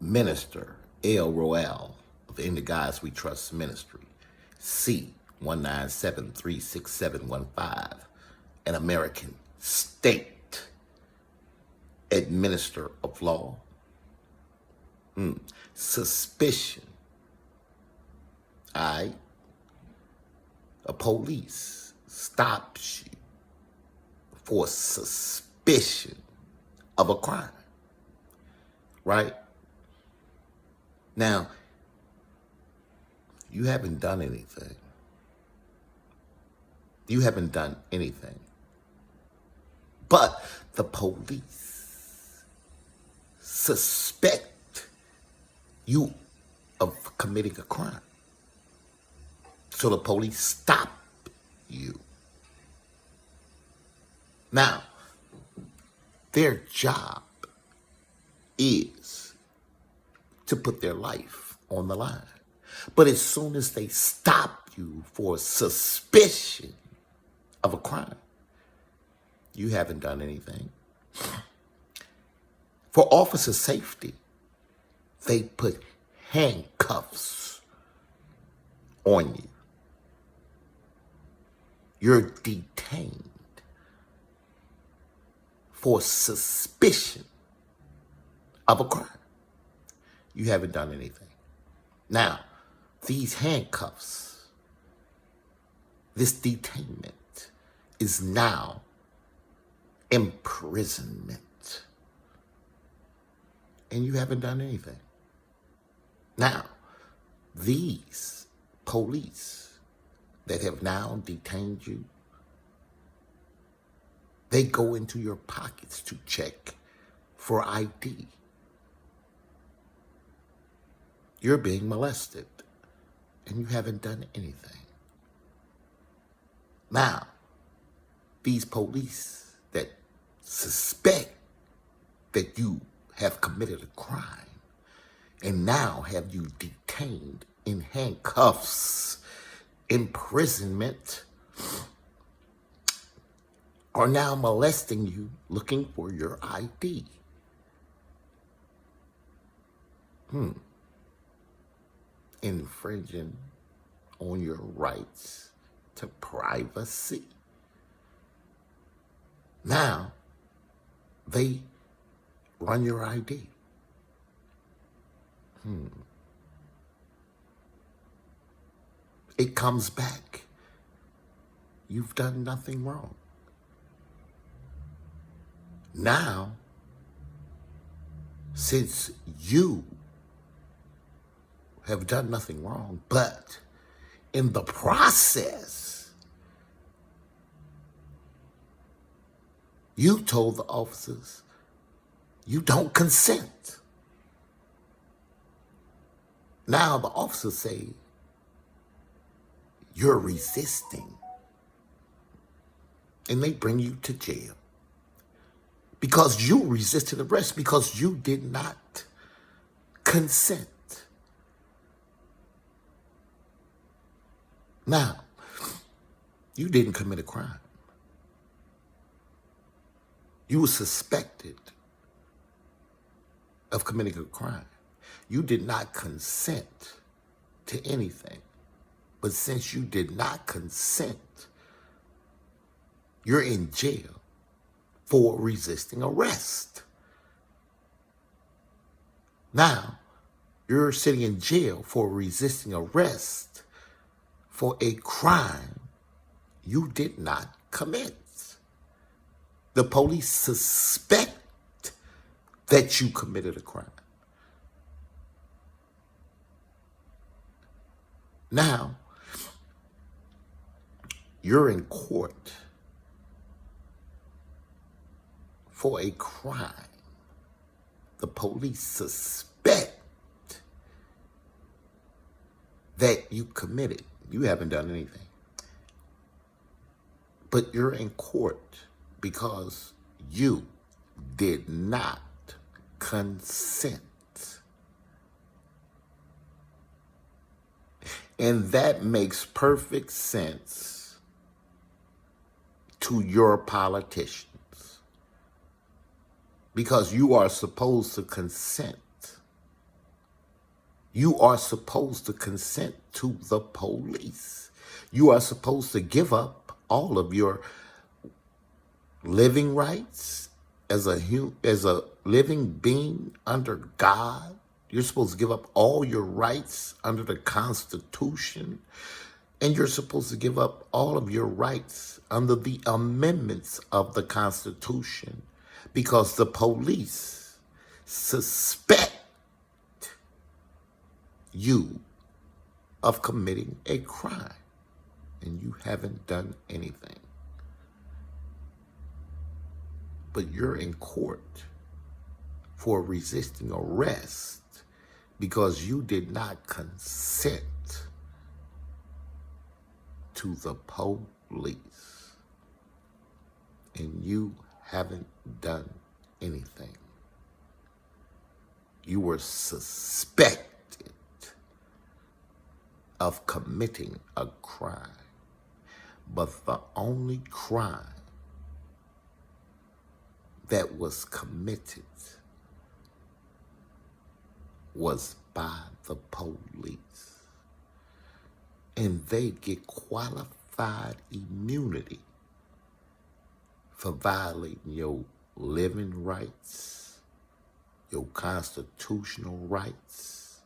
Minister L. Roel of In the Guys We Trust Ministry, C197-36715, an American state administrator of law. Suspicion. A police stops you for suspicion of a crime, right? Now, you haven't done anything. You haven't done anything. But the police suspect you of committing a crime. So the police stop you. Now, their job is to put their life on the line. But as soon as they stop you for suspicion of a crime, you haven't done anything. For officer safety, they put handcuffs on you. You're detained for suspicion of a crime. You haven't done anything. Now, these handcuffs, this detainment is now imprisonment. And you haven't done anything. Now, these police that have now detained you, they go into your pockets to check for ID. You're being molested, and you haven't done anything. Now, these police that suspect that you have committed a crime and now have you detained in handcuffs, imprisonment, are now molesting you, looking for your ID. Infringing on your rights to privacy. Now, they run your ID. It comes back. You've done nothing wrong. Now, since you have done nothing wrong, but in the process, you told the officers you don't consent. Now the officers say you're resisting, and they bring you to jail because you resisted arrest, because you did not consent. Now, you didn't commit a crime. You were suspected of committing a crime. You did not consent to anything. But since you did not consent, you're in jail for resisting arrest. Now, you're sitting in jail for resisting arrest for a crime you did not commit. The police suspect that you committed a crime. Now, you're in court for a crime the police suspect that you committed. You haven't done anything. But you're in court because you did not consent. And that makes perfect sense to your politicians, because you are supposed to consent You are supposed to consent to the police. You are supposed to give up all of your living rights as a living being under God. You're supposed to give up all your rights under the Constitution, and you're supposed to give up all of your rights under the amendments of the Constitution, because the police suspect you of committing a crime and you haven't done anything. But you're in court for resisting arrest because you did not consent to the police and you haven't done anything. You were suspected of committing a crime, but the only crime that was committed was by the police, and they get qualified immunity for violating your living rights, your constitutional rights,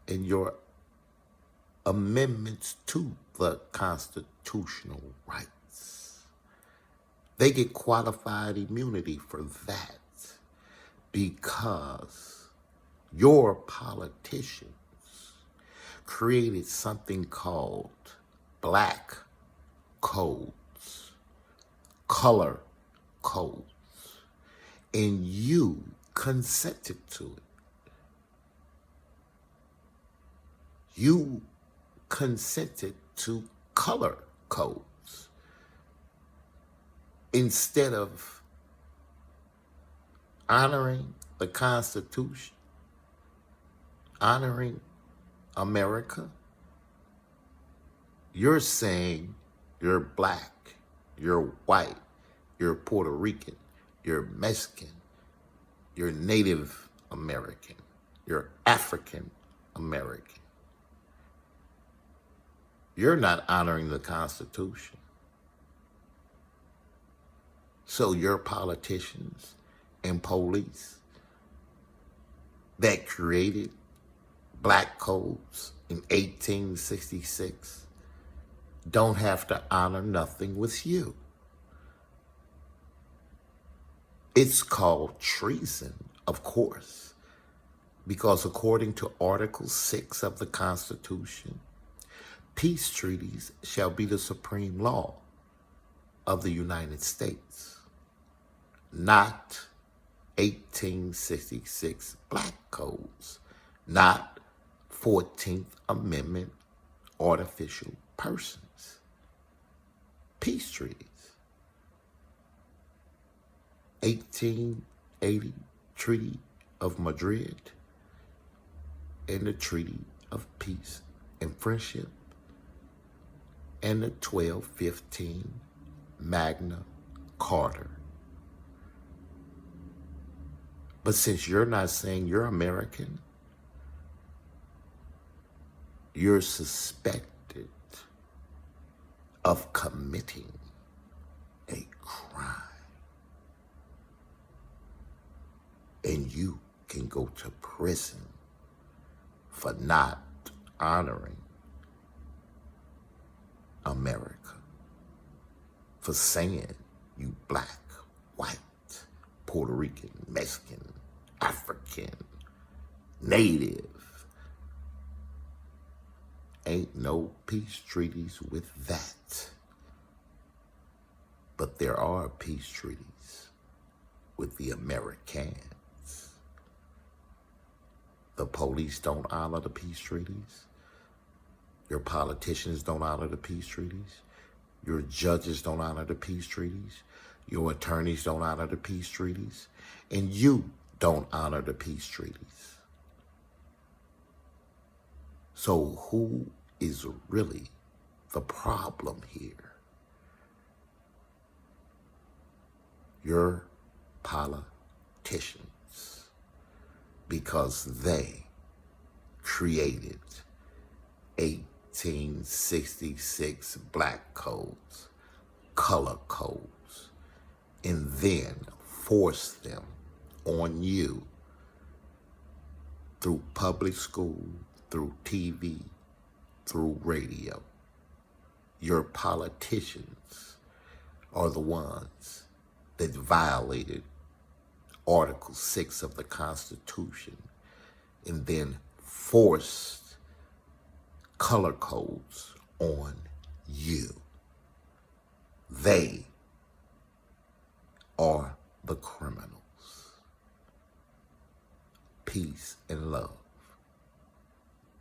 and your amendments to the constitutional rights. They get qualified immunity for that because your politicians created something called black codes, color codes, and you consented to it. You consented to color codes instead of honoring the Constitution, honoring America. You're saying you're black, you're white, you're Puerto Rican, you're Mexican, you're Native American, you're African American. You're not honoring the Constitution. So your politicians and police that created black codes in 1866 don't have to honor nothing with you. It's called treason, of course, because according to Article 6 of the Constitution, peace treaties shall be the supreme law of the United States, not 1866 black codes, not 14th Amendment artificial persons. Peace treaties. 1880 Treaty of Madrid and the Treaty of Peace and Friendship and the 1215 Magna Carta. But since you're not saying you're American, you're suspected of committing a crime. And you can go to prison for not honoring America, for saying you black, white, Puerto Rican, Mexican, African, Native. Ain't no peace treaties with that. But there are peace treaties with the Americans. The police don't honor the peace treaties. Your politicians don't honor the peace treaties. Your judges don't honor the peace treaties. Your attorneys don't honor the peace treaties. And you don't honor the peace treaties. So who is really the problem here? Your politicians, because they created 1866 black codes, color codes, and then forced them on you through public school, through TV, through radio. Your politicians are the ones that violated Article 6 of the Constitution and then forced color codes on you. They are the criminals. Peace and love.